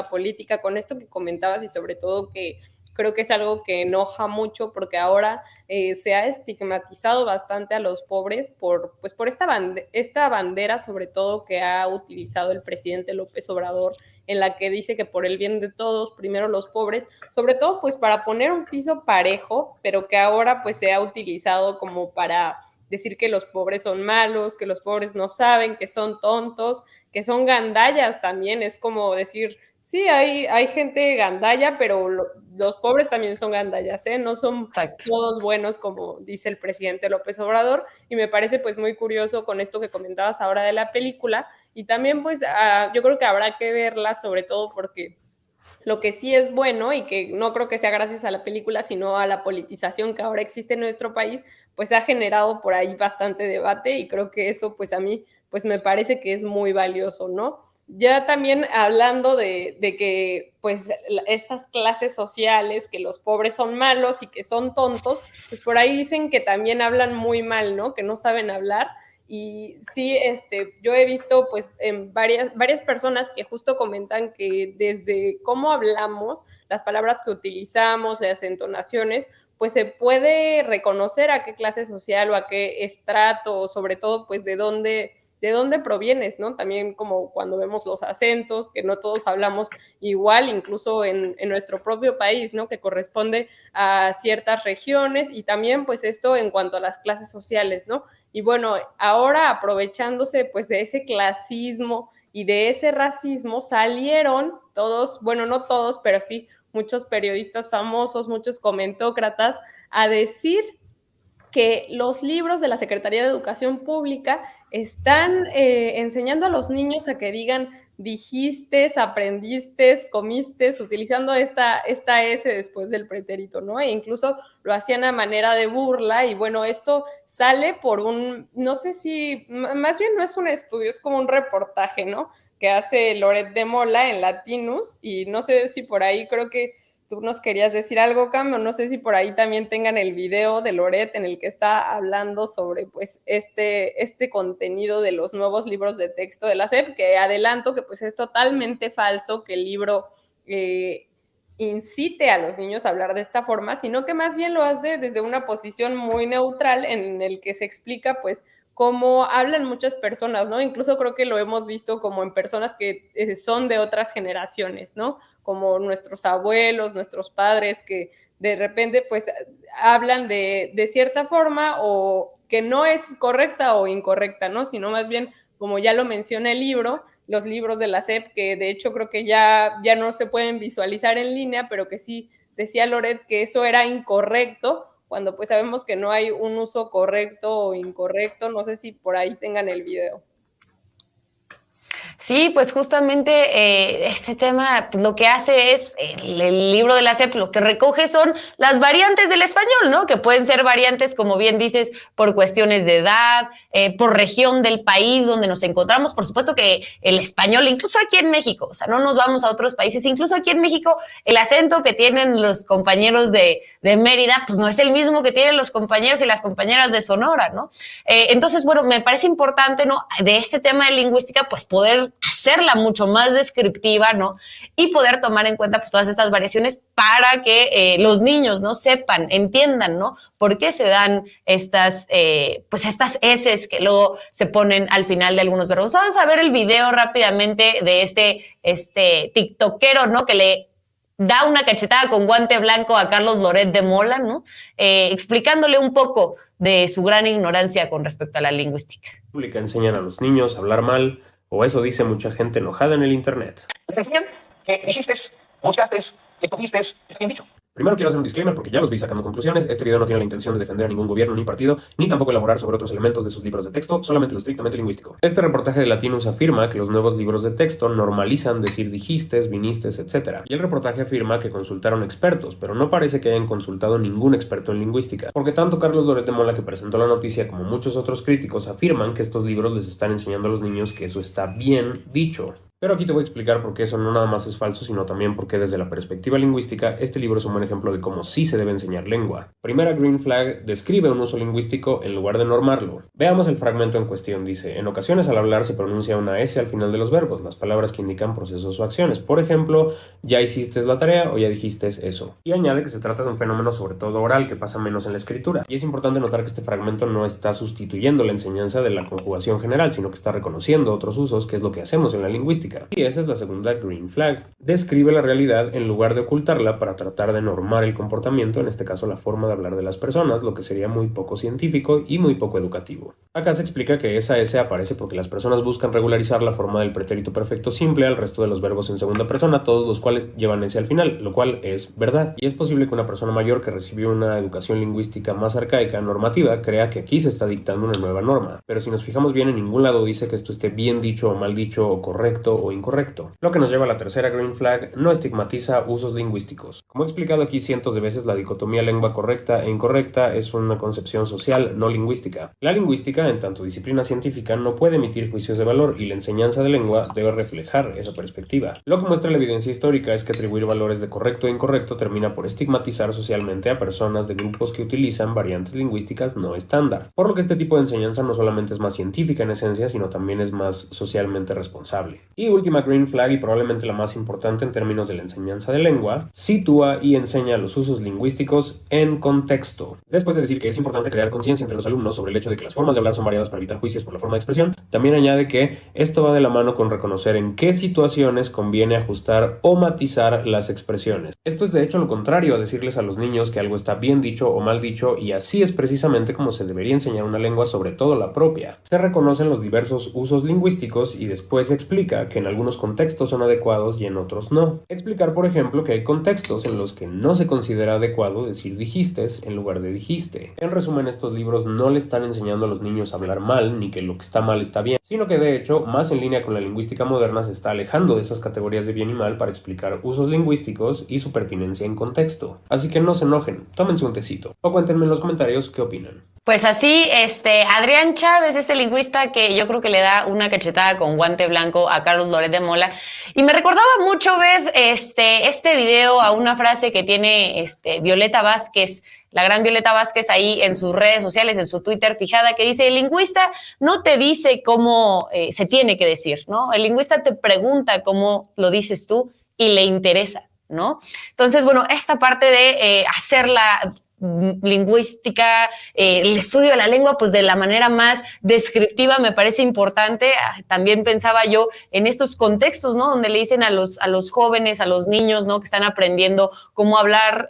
Speaker 2: política con esto que comentabas y sobre todo que creo que es algo que enoja mucho porque ahora se ha estigmatizado bastante a los pobres pues por esta bandera sobre todo que ha utilizado el presidente López Obrador, en la que dice que por el bien de todos, primero los pobres, sobre todo pues para poner un piso parejo, pero que ahora pues se ha utilizado como para decir que los pobres son malos, que los pobres no saben, que son tontos, que son gandallas también, es como decir, sí, hay gente gandalla, pero los pobres también son gandallas, ¿eh? No son
Speaker 1: Exacto.
Speaker 2: todos buenos, como dice el presidente López Obrador, y me parece pues muy curioso con esto que comentabas ahora de la película, y también pues yo creo que habrá que verla, sobre todo porque lo que sí es bueno y que no creo que sea gracias a la película, sino a la politización que ahora existe en nuestro país, pues ha generado por ahí bastante debate y creo que eso pues a mí pues me parece que es muy valioso, ¿no? Ya también hablando de que pues estas clases sociales, que los pobres son malos y que son tontos, pues por ahí dicen que también hablan muy mal, ¿no? Que no saben hablar. Y sí, yo he visto pues en varias personas que justo comentan que desde cómo hablamos, las palabras que utilizamos, las entonaciones, pues se puede reconocer a qué clase social o a qué estrato, o sobre todo pues de dónde de dónde provienes, ¿no? También como cuando vemos los acentos, que no todos hablamos igual, incluso en nuestro propio país, ¿no? Que corresponde a ciertas regiones, y también pues esto en cuanto a las clases sociales, ¿no? Y bueno, ahora aprovechándose pues de ese clasismo y de ese racismo, salieron todos, bueno, no todos, pero sí muchos periodistas famosos, muchos comentócratas, a decir que los libros de la Secretaría de Educación Pública están enseñando a los niños a que digan dijiste, aprendiste, comiste, utilizando esta S después del pretérito, ¿no? E incluso lo hacían a manera de burla, y bueno, esto sale por no sé si, más bien no es un estudio, es como un reportaje, ¿no? Que hace Loret de Mola en Latinus, y no sé si por ahí, creo que tú nos querías decir algo, Cam, o no sé si por ahí también tengan el video de Loret en el que está hablando sobre pues este contenido de los nuevos libros de texto de la SEP, que adelanto que pues es totalmente falso que el libro incite a los niños a hablar de esta forma, sino que más bien lo hace desde una posición muy neutral en el que se explica pues cómo hablan muchas personas, ¿no? Incluso creo que lo hemos visto como en personas que son de otras generaciones, ¿no? Como nuestros abuelos, nuestros padres, que de repente pues hablan de cierta forma, o que no es correcta o incorrecta, ¿no? Sino más bien, como ya lo menciona el libro, los libros de la SEP, que de hecho creo que ya no se pueden visualizar en línea, pero que sí decía Loret que eso era incorrecto, cuando pues sabemos que no hay un uso correcto o incorrecto. No sé si por ahí tengan el video.
Speaker 1: Sí, pues justamente este tema pues, lo que hace es el libro de la SEP, lo que recoge son las variantes del español, ¿no? Que pueden ser variantes, como bien dices, por cuestiones de edad, por región del país donde nos encontramos. Por supuesto que el español, incluso aquí en México, o sea, no nos vamos a otros países, incluso aquí en México, el acento que tienen los compañeros de Mérida, pues no es el mismo que tienen los compañeros y las compañeras de Sonora, ¿no? Entonces, bueno, me parece importante, ¿no? De este tema de lingüística, pues poder hacerla mucho más descriptiva, ¿no? Y poder tomar en cuenta pues todas estas variaciones para que los niños, ¿no? Sepan, entiendan, ¿no? Por qué se dan estas eses que luego se ponen al final de algunos verbos. Vamos a ver el video rápidamente de este tiktokero, ¿no? Que le da una cachetada con guante blanco a Carlos Loret de Mola, ¿no? Explicándole un poco de su gran ignorancia con respecto a la lingüística.
Speaker 5: Enseñan a los niños a hablar mal, o eso dice mucha gente enojada en el internet.
Speaker 6: Les enseñan que dijiste, buscaste, que tuviste, está bien dicho.
Speaker 5: Primero quiero hacer un disclaimer porque ya los vi sacando conclusiones. Este video no tiene la intención de defender a ningún gobierno ni partido, ni tampoco elaborar sobre otros elementos de sus libros de texto, solamente lo estrictamente lingüístico. Este reportaje de Latinus afirma que los nuevos libros de texto normalizan decir dijistes, vinistes, etc. Y el reportaje afirma que consultaron expertos, pero no parece que hayan consultado ningún experto en lingüística, porque tanto Carlos Loret de Mola, que presentó la noticia, como muchos otros críticos afirman que estos libros les están enseñando a los niños que eso está bien dicho. Pero aquí te voy a explicar por qué eso no nada más es falso, sino también porque desde la perspectiva lingüística, este libro es un buen ejemplo de cómo sí se debe enseñar lengua. Primera green flag describe un uso lingüístico en lugar de normarlo. Veamos el fragmento en cuestión. Dice: en ocasiones al hablar se pronuncia una S al final de los verbos, las palabras que indican procesos o acciones. Por ejemplo, ya hiciste la tarea o ya dijiste eso. Y añade que se trata de un fenómeno sobre todo oral que pasa menos en la escritura. Y es importante notar que este fragmento no está sustituyendo la enseñanza de la conjugación general, sino que está reconociendo otros usos, que es lo que hacemos en la lingüística. Y esa es la segunda green flag. Describe la realidad en lugar de ocultarla para tratar de normar el comportamiento, en este caso la forma de hablar de las personas, lo que sería muy poco científico y muy poco educativo. Acá se explica que esa S aparece porque las personas buscan regularizar la forma del pretérito perfecto simple al resto de los verbos en segunda persona, todos los cuales llevan S al final, lo cual es verdad. Y es posible que una persona mayor que recibió una educación lingüística más arcaica, normativa, crea que aquí se está dictando una nueva norma. Pero si nos fijamos bien, en ningún lado dice que esto esté bien dicho o mal dicho o correcto o incorrecto. Lo que nos lleva a la tercera green flag: no estigmatiza usos lingüísticos. Como he explicado aquí cientos de veces, la dicotomía lengua correcta e incorrecta es una concepción social, no lingüística. La lingüística, en tanto disciplina científica, no puede emitir juicios de valor, y la enseñanza de lengua debe reflejar esa perspectiva. Lo que muestra la evidencia histórica es que atribuir valores de correcto e incorrecto termina por estigmatizar socialmente a personas de grupos que utilizan variantes lingüísticas no estándar. Por lo que este tipo de enseñanza no solamente es más científica en esencia, sino también es más socialmente responsable. Y última green flag, y probablemente la más importante en términos de la enseñanza de lengua, sitúa y enseña los usos lingüísticos en contexto. Después de decir que es importante crear conciencia entre los alumnos sobre el hecho de que las formas de hablar son variadas para evitar juicios por la forma de expresión, también añade que esto va de la mano con reconocer en qué situaciones conviene ajustar o matizar las expresiones. Esto es de hecho lo contrario a decirles a los niños que algo está bien dicho o mal dicho, y así es precisamente como se debería enseñar una lengua, sobre todo la propia. Se reconocen los diversos usos lingüísticos y después se explica que en algunos contextos son adecuados y en otros no. Explicar, por ejemplo, que hay contextos en los que no se considera adecuado decir dijistes en lugar de dijiste. En resumen, estos libros no le están enseñando a los niños a hablar mal, ni que lo que está mal está bien, sino que de hecho, más en línea con la lingüística moderna, se está alejando de esas categorías de bien y mal para explicar usos lingüísticos y su pertinencia en contexto. Así que no se enojen, tómense un tecito, o cuéntenme en los comentarios qué opinan.
Speaker 1: Pues así, Adrián Chávez, este lingüista que yo creo que le da una cachetada con guante blanco a Carlos Loret de Mola. Y me recordaba mucho, Beth, este video a una frase que tiene Violeta Vázquez, la gran Violeta Vázquez, ahí en sus redes sociales, en su Twitter fijada, que dice: el lingüista no te dice cómo se tiene que decir, ¿no? El lingüista te pregunta cómo lo dices tú y le interesa, ¿no? Entonces, bueno, esta parte de hacerla lingüística, el estudio de la lengua, pues de la manera más descriptiva, me parece importante. También pensaba yo en estos contextos, ¿no? Donde le dicen a los jóvenes, a los niños, ¿no? Que están aprendiendo cómo hablar,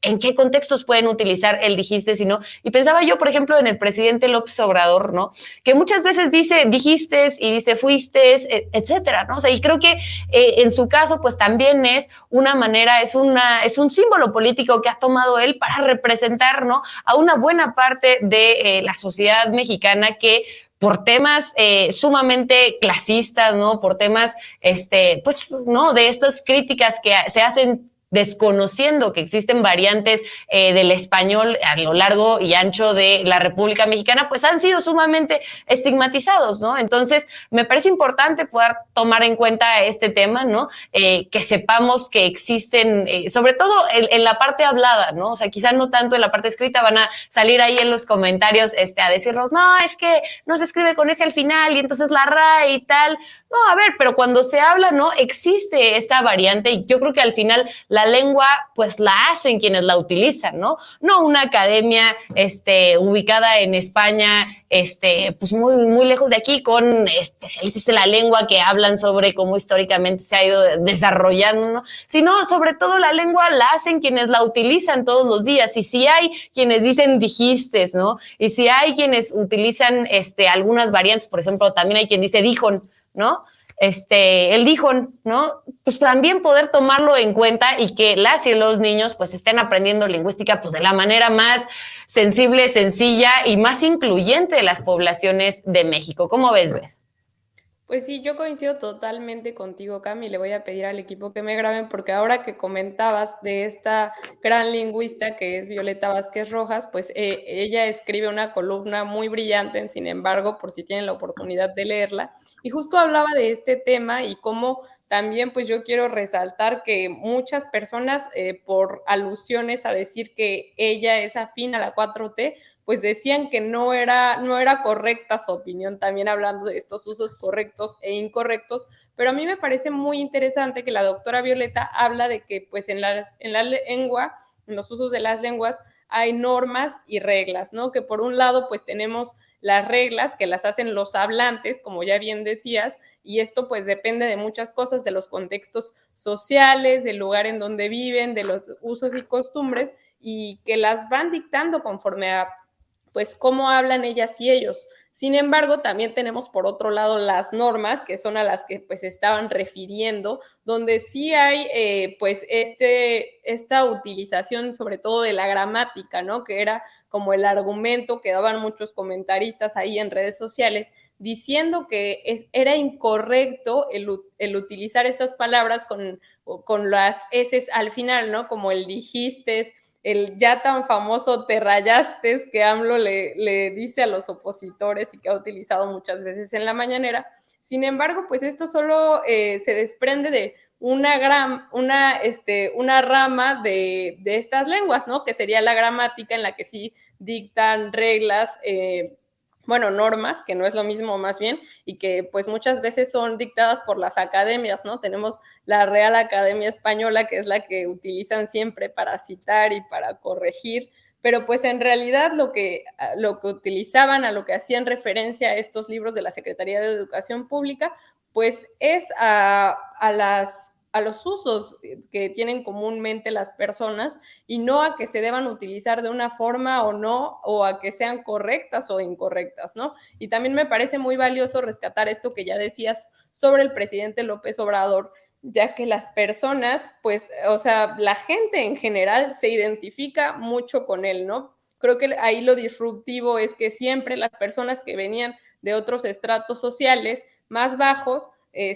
Speaker 1: en qué contextos pueden utilizar el dijiste, si no. Y pensaba yo, por ejemplo, en el presidente López Obrador, ¿no? Que muchas veces dice dijiste y dice fuiste, etcétera, ¿no? O sea, y creo que en su caso, pues también es una manera, es un símbolo político que ha tomado él para representar, ¿no? A una buena parte de la sociedad mexicana que por temas sumamente clasistas, ¿no? Por temas, pues, ¿no? De estas críticas que se hacen desconociendo que existen variantes del español a lo largo y ancho de la República Mexicana, pues han sido sumamente estigmatizados, ¿no? Entonces, me parece importante poder tomar en cuenta este tema, ¿no? Que sepamos que existen, sobre todo en la parte hablada, ¿no? O sea, quizás no tanto en la parte escrita, van a salir ahí en los comentarios a decirnos, no, es que no se escribe con ese al final y entonces la RAE y tal. No, a ver, pero cuando se habla, ¿no? Existe esta variante y yo creo que al final la lengua, pues la hacen quienes la utilizan, ¿no? No una academia, ubicada en España, pues muy, muy lejos de aquí, con especialistas de la lengua que hablan sobre cómo históricamente se ha ido desarrollando, ¿no? Sino, sobre todo, la lengua la hacen quienes la utilizan todos los días. Y si hay quienes dicen dijistes, ¿no? Y si hay quienes utilizan, algunas variantes, por ejemplo, también hay quien dice dijon, ¿no? El dijon, ¿no? Pues también poder tomarlo en cuenta y que las y los niños pues estén aprendiendo lingüística pues de la manera más sensible, sencilla y más incluyente de las poblaciones de México. ¿Cómo ves, Beth?
Speaker 2: Pues sí, yo coincido totalmente contigo, Cami, y le voy a pedir al equipo que me graben, porque ahora que comentabas de esta gran lingüista que es Violeta Vázquez Rojas, pues ella escribe una columna muy brillante en Sin embargo, por si tienen la oportunidad de leerla, y justo hablaba de este tema y cómo también pues yo quiero resaltar que muchas personas por alusiones a decir que ella es afín a la 4T, pues decían que no era correcta su opinión, también hablando de estos usos correctos e incorrectos, pero a mí me parece muy interesante que la doctora Violeta habla de que pues en la lengua, en los usos de las lenguas, hay normas y reglas, ¿no? Que por un lado pues tenemos las reglas que las hacen los hablantes, como ya bien decías, y esto pues depende de muchas cosas, de los contextos sociales, del lugar en donde viven, de los usos y costumbres, y que las van dictando conforme a pues cómo hablan ellas y ellos. Sin embargo, también tenemos por otro lado las normas, que son a las que pues estaban refiriendo, donde sí hay pues esta utilización sobre todo de la gramática, ¿no? Que era como el argumento que daban muchos comentaristas ahí en redes sociales, diciendo que era incorrecto el utilizar estas palabras con las eses al final, ¿no? Como el dijiste, el ya tan famoso te rayaste que AMLO le dice a los opositores y que ha utilizado muchas veces en la mañanera. Sin embargo, pues esto solo se desprende de una rama de estas lenguas, ¿no? Que sería la gramática, en la que sí dictan reglas bueno, normas, que no es lo mismo más bien, y que pues muchas veces son dictadas por las academias, ¿no? Tenemos la Real Academia Española, que es la que utilizan siempre para citar y para corregir, pero pues en realidad lo que utilizaban, a lo que hacían referencia a estos libros de la Secretaría de Educación Pública, pues es a los usos que tienen comúnmente las personas y no a que se deban utilizar de una forma o no, o a que sean correctas o incorrectas, ¿no? Y también me parece muy valioso rescatar esto que ya decías sobre el presidente López Obrador, ya que las personas, pues, o sea, la gente en general se identifica mucho con él, ¿no? Creo que ahí lo disruptivo es que siempre las personas que venían de otros estratos sociales más bajos,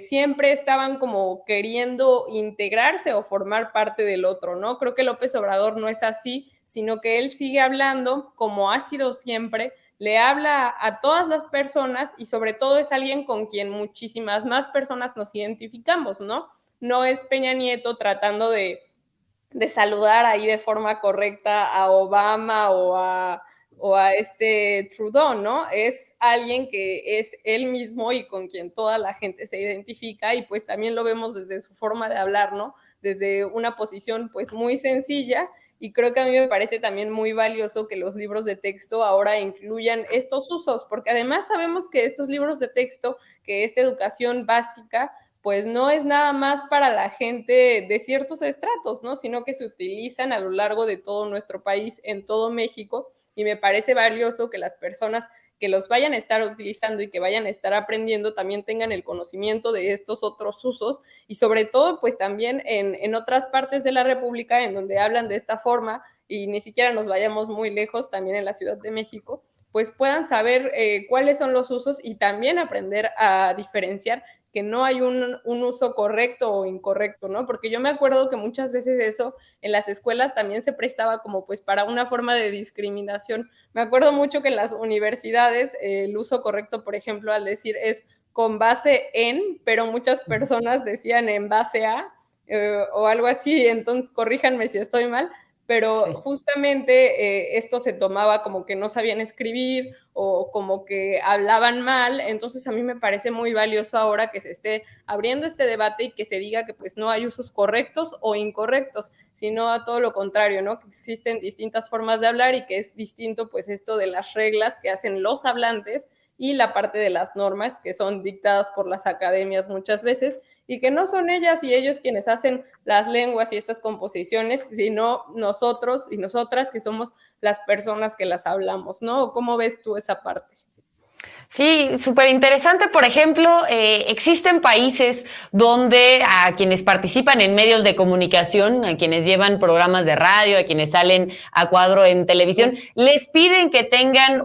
Speaker 2: siempre estaban como queriendo integrarse o formar parte del otro, ¿no? Creo que López Obrador no es así, sino que él sigue hablando como ha sido siempre, le habla a todas las personas y sobre todo es alguien con quien muchísimas más personas nos identificamos, ¿no? No es Peña Nieto tratando de saludar ahí de forma correcta a Obama o a Trudeau, ¿no? Es alguien que es él mismo y con quien toda la gente se identifica y pues también lo vemos desde su forma de hablar, ¿no? Desde una posición pues muy sencilla y creo que a mí me parece también muy valioso que los libros de texto ahora incluyan estos usos, porque además sabemos que estos libros de texto, que esta educación básica, pues no es nada más para la gente de ciertos estratos, ¿no? Sino que se utilizan a lo largo de todo nuestro país, en todo México, y me parece valioso que las personas que los vayan a estar utilizando y que vayan a estar aprendiendo también tengan el conocimiento de estos otros usos y sobre todo pues también en otras partes de la República en donde hablan de esta forma y ni siquiera nos vayamos muy lejos, también en la Ciudad de México, pues puedan saber cuáles son los usos y también aprender a diferenciar que no hay un uso correcto o incorrecto, ¿no? Porque yo me acuerdo que muchas veces eso en las escuelas también se prestaba como pues para una forma de discriminación. Me acuerdo mucho que en las universidades el uso correcto, por ejemplo, al decir es con base en, pero muchas personas decían en base a o algo así, entonces corríjanme si estoy mal, pero justamente esto se tomaba como que no sabían escribir o como que hablaban mal, entonces a mí me parece muy valioso ahora que se esté abriendo este debate y que se diga que pues no hay usos correctos o incorrectos, sino a todo lo contrario, ¿no? Que existen distintas formas de hablar y que es distinto pues esto de las reglas que hacen los hablantes y la parte de las normas que son dictadas por las academias muchas veces y que no son ellas y ellos quienes hacen las lenguas y estas composiciones, sino nosotros y nosotras que somos las personas que las hablamos, ¿no? ¿Cómo ves tú esa parte?
Speaker 1: Sí, súper interesante. Por ejemplo, existen países donde a quienes participan en medios de comunicación, a quienes llevan programas de radio, a quienes salen a cuadro en televisión, les piden que tengan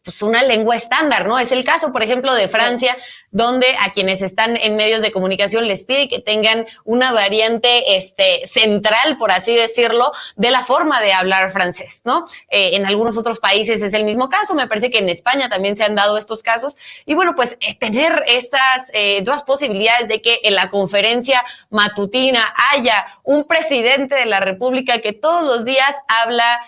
Speaker 1: pues una lengua estándar, ¿no? Es el caso, por ejemplo, de Francia, donde a quienes están en medios de comunicación les pide que tengan una variante central, por así decirlo, de la forma de hablar francés, ¿no? En algunos otros países es el mismo caso. Me parece que en España también se han dado estos casos. Y bueno, pues tener estas dos posibilidades de que en la conferencia matutina haya un presidente de la República que todos los días habla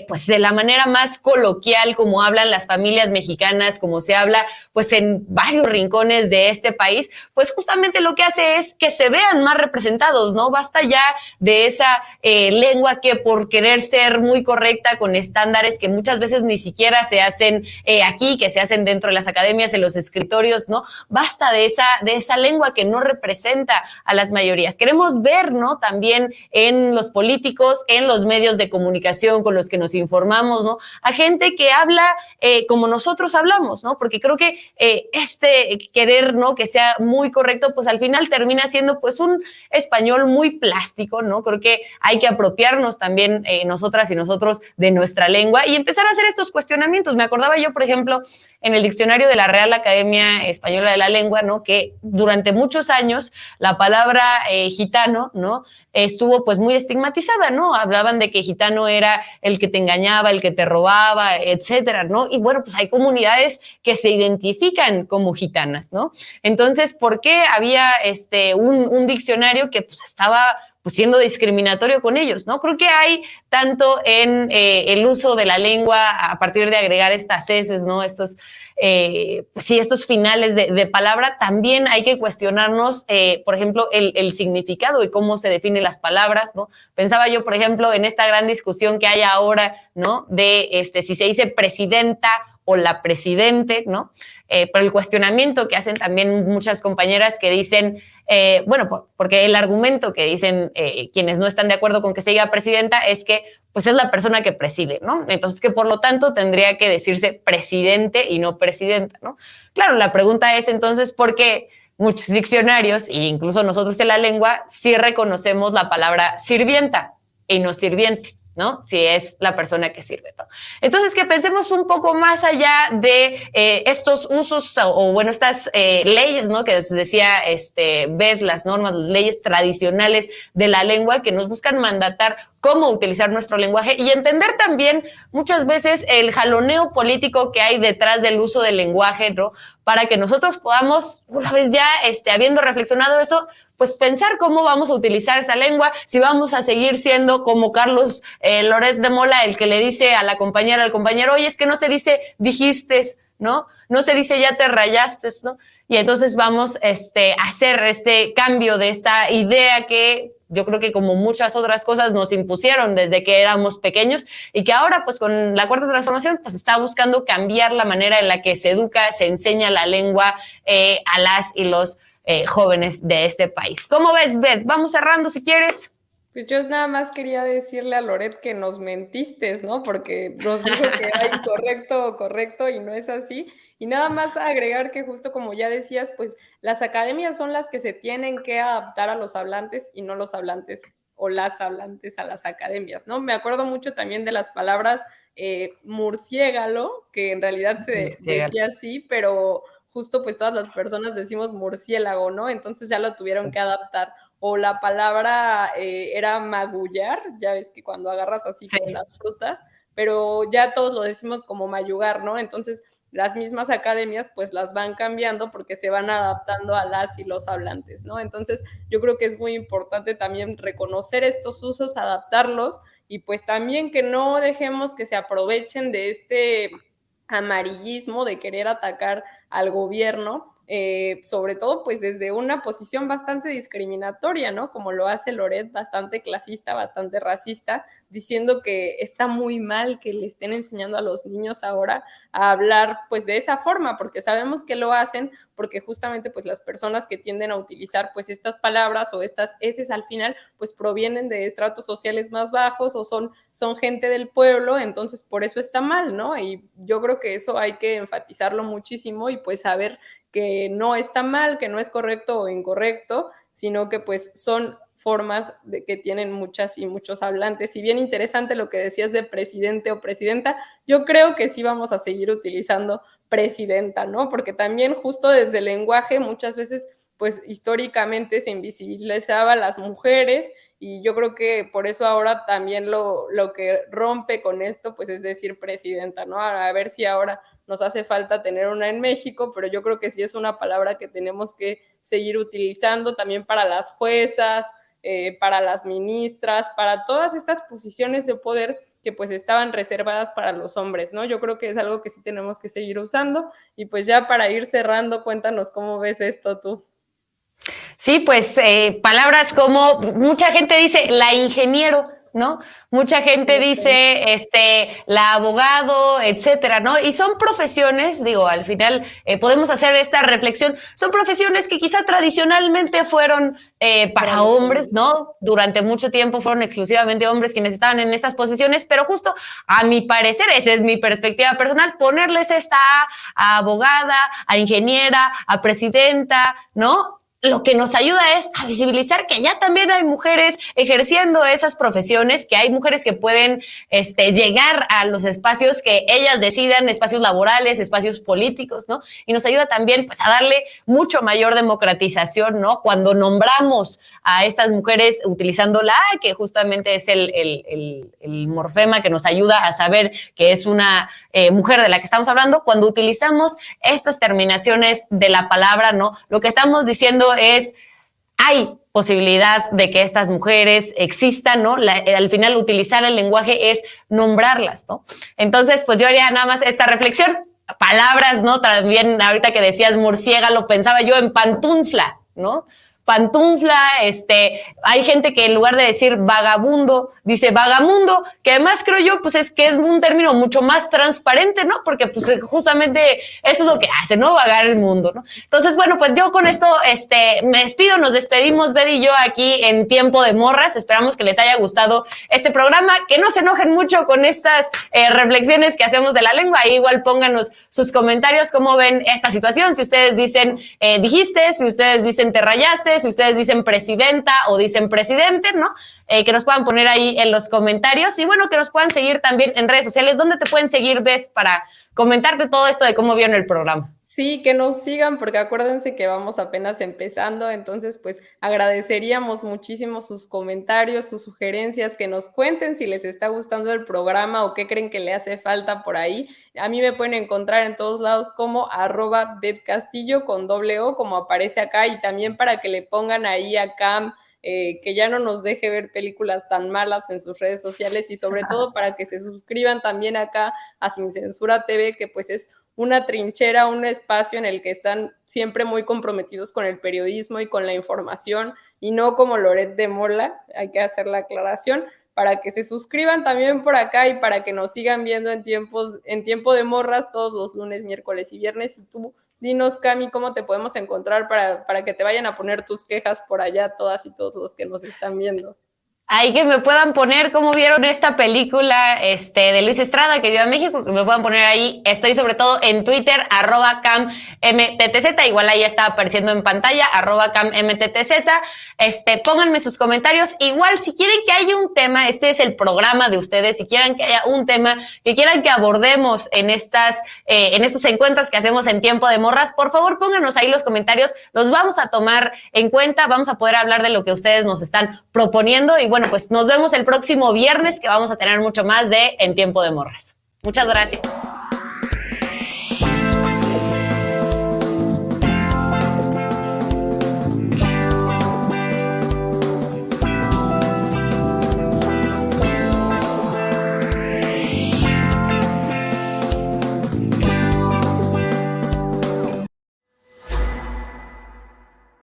Speaker 1: pues de la manera más coloquial, como hablan las familias mexicanas, como se habla pues en varios rincones de este país, pues justamente lo que hace es que se vean más representados, ¿no? Basta ya de esa lengua que por querer ser muy correcta con estándares que muchas veces ni siquiera se hacen aquí, que se hacen dentro de las academias, en los escritorios, ¿no? Basta de esa lengua que no representa a las mayorías. Queremos ver, ¿no? También en los políticos, en los medios de comunicación con los que nos informamos, ¿no? A gente que habla como nosotros hablamos, ¿no? Porque creo que querer, ¿no? Que sea muy correcto, pues al final termina siendo pues un español muy plástico, ¿no? Creo que hay que apropiarnos también nosotras y nosotros de nuestra lengua y empezar a hacer estos cuestionamientos. Me acordaba yo, por ejemplo, en el diccionario de la Real Academia Española de la Lengua, ¿no? Que durante muchos años la palabra gitano, ¿no? Estuvo pues muy estigmatizada, ¿no? Hablaban de que gitano era el que te engañaba, el que te robaba, etcétera, ¿no? Y bueno, pues hay comunidades que se identifican como gitanas, ¿no? Entonces, ¿por qué había un diccionario que pues estaba pues siendo discriminatorio con ellos, ¿no? Creo que hay tanto en el uso de la lengua a partir de agregar estas eses, ¿no? Estos finales de palabra, también hay que cuestionarnos, por ejemplo, el significado y cómo se definen las palabras, ¿no? Pensaba yo, por ejemplo, en esta gran discusión que hay ahora, ¿no? De si se dice presidenta o la presidente, ¿no? Pero el cuestionamiento que hacen también muchas compañeras que dicen, porque el argumento que dicen quienes no están de acuerdo con que se diga presidenta es que pues es la persona que preside, ¿no? Entonces que por lo tanto tendría que decirse presidente y no presidenta, ¿no? Claro, la pregunta es entonces por qué muchos diccionarios, e incluso nosotros en la lengua, sí reconocemos la palabra sirvienta y no sirviente, ¿no? Si es la persona que sirve, ¿no? Entonces, que pensemos un poco más allá de estos usos estas leyes, ¿no? Que decía Beth, las normas, las leyes tradicionales de la lengua que nos buscan mandatar cómo utilizar nuestro lenguaje y entender también muchas veces el jaloneo político que hay detrás del uso del lenguaje, ¿no? Para que nosotros podamos, una vez ya habiendo reflexionado eso, pues pensar cómo vamos a utilizar esa lengua, si vamos a seguir siendo como Carlos Loret de Mola, el que le dice a la compañera, al compañero, oye, es que no se dice dijistes, ¿no? No se dice ya te rayastes, ¿no? Y entonces vamos a hacer este cambio de esta idea que yo creo que como muchas otras cosas nos impusieron desde que éramos pequeños y que ahora pues con la Cuarta Transformación pues está buscando cambiar la manera en la que se educa, se enseña la lengua a las y los jóvenes de este país. ¿Cómo ves, Beth? Vamos cerrando si quieres.
Speaker 2: Pues yo nada más quería decirle a Loret que nos mentiste, ¿no? Porque nos dijo que era incorrecto o correcto y no es así. Y nada más agregar que justo como ya decías, pues las academias son las que se tienen que adaptar a los hablantes y no los hablantes o las hablantes a las academias, ¿no? Me acuerdo mucho también de las palabras murciégalo, que en realidad se decía así, pero justo pues todas las personas decimos murciélago, ¿no? Entonces ya lo tuvieron que adaptar. O la palabra era magullar, ya ves que cuando agarras así con las frutas, pero ya todos lo decimos como mayugar, ¿no? Entonces las mismas academias pues las van cambiando porque se van adaptando a las y los hablantes, ¿no? Entonces yo creo que es muy importante también reconocer estos usos, adaptarlos y pues también que no dejemos que se aprovechen de este amarillismo de querer atacar al gobierno, sobre todo pues desde una posición bastante discriminatoria, ¿no? Como lo hace Loret, bastante clasista, bastante racista, diciendo que está muy mal que le estén enseñando a los niños ahora a hablar pues de esa forma, porque sabemos que lo hacen porque justamente pues las personas que tienden a utilizar pues estas palabras o estas eses al final pues provienen de estratos sociales más bajos o son gente del pueblo, entonces por eso está mal, ¿no? Y yo creo que eso hay que enfatizarlo muchísimo y pues saber que no está mal, que no es correcto o incorrecto, sino que pues son formas de que tienen muchas y muchos hablantes. Y bien interesante lo que decías de presidente o presidenta, yo creo que sí vamos a seguir utilizando presidenta, ¿no? Porque también justo desde el lenguaje muchas veces pues históricamente se invisibilizaba a las mujeres y yo creo que por eso ahora también lo que rompe con esto pues es decir presidenta, ¿no? A ver si ahora nos hace falta tener una en México, pero yo creo que sí es una palabra que tenemos que seguir utilizando también para las juezas, para las ministras, para todas estas posiciones de poder que pues estaban reservadas para los hombres, ¿no? Yo creo que es algo que sí tenemos que seguir usando y pues ya para ir cerrando, cuéntanos cómo ves esto tú.
Speaker 1: Sí, pues palabras como, mucha gente dice la ingeniero, ¿no? Mucha gente dice la abogado, etcétera, ¿no? Y son profesiones, digo, al final podemos hacer esta reflexión, son profesiones que quizá tradicionalmente fueron para hombres, ¿no? Durante mucho tiempo fueron exclusivamente hombres quienes estaban en estas posiciones, pero justo a mi parecer, esa es mi perspectiva personal, ponerles esta a abogada, a ingeniera, a presidenta, ¿no? Lo que nos ayuda es a visibilizar que ya también hay mujeres ejerciendo esas profesiones, que hay mujeres que pueden llegar a los espacios que ellas decidan, espacios laborales, espacios políticos, ¿no? Y nos ayuda también pues, a darle mucho mayor democratización, ¿no? Cuando nombramos a estas mujeres utilizando la A, que justamente es el morfema que nos ayuda a saber que es una mujer de la que estamos hablando, cuando utilizamos estas terminaciones de la palabra, ¿no? Lo que estamos diciendo es hay posibilidad de que estas mujeres existan, ¿no? Al final utilizar el lenguaje es nombrarlas, ¿no? Entonces, pues yo haría nada más esta reflexión. Palabras, ¿no? También ahorita que decías murciélago, pensaba yo en pantufla, ¿no? Pantufla, hay gente que en lugar de decir vagabundo, dice vagamundo, que además creo yo, pues es que es un término mucho más transparente, ¿no? Porque pues justamente eso es lo que hace, ¿no? Vagar el mundo, ¿no? Entonces, bueno, pues yo con esto, me despido, nos despedimos, Beth y yo aquí en Tiempo de Morras, esperamos que les haya gustado este programa, que no se enojen mucho con estas reflexiones que hacemos de la lengua, ahí igual pónganos sus comentarios, cómo ven esta situación, si ustedes dicen dijiste, si ustedes dicen te rayaste, si ustedes dicen presidenta o dicen presidente, ¿no? Que nos puedan poner ahí en los comentarios y bueno, que nos puedan seguir también en redes sociales. ¿Dónde te pueden seguir, Beth, para comentarte todo esto de cómo vieron el programa?
Speaker 2: Sí, que nos sigan porque acuérdense que vamos apenas empezando, entonces pues agradeceríamos muchísimo sus comentarios, sus sugerencias, que nos cuenten si les está gustando el programa o qué creen que le hace falta por ahí. A mí me pueden encontrar en todos lados como @BethCastillo con doble O, como aparece acá, y también para que le pongan ahí a Cam que ya no nos deje ver películas tan malas en sus redes sociales y sobre todo para que se suscriban también acá a Sin Censura TV, que pues es una trinchera, un espacio en el que están siempre muy comprometidos con el periodismo y con la información y no como Loret de Mola, hay que hacer la aclaración, para que se suscriban también por acá y para que nos sigan viendo en Tiempo de Morras todos los lunes, miércoles y viernes. Y tú, dinos, Cami, cómo te podemos encontrar para que te vayan a poner tus quejas por allá, todas y todos los que nos están viendo.
Speaker 1: Ahí que me puedan poner cómo vieron esta película de Luis Estrada que vive en México, que me puedan poner ahí. Estoy sobre todo en Twitter, @CamMTTZ, igual ahí está apareciendo en pantalla, @CamMTTZ. Pónganme sus comentarios. Igual, si quieren que haya un tema, este es el programa de ustedes, si quieren que haya un tema que quieran que abordemos en estos encuentros que hacemos en Tiempo de Morras, por favor pónganos ahí los comentarios, los vamos a tomar en cuenta, vamos a poder hablar de lo que ustedes nos están proponiendo y bueno, pues nos vemos el próximo viernes que vamos a tener mucho más de En Tiempo de Morras. Muchas gracias.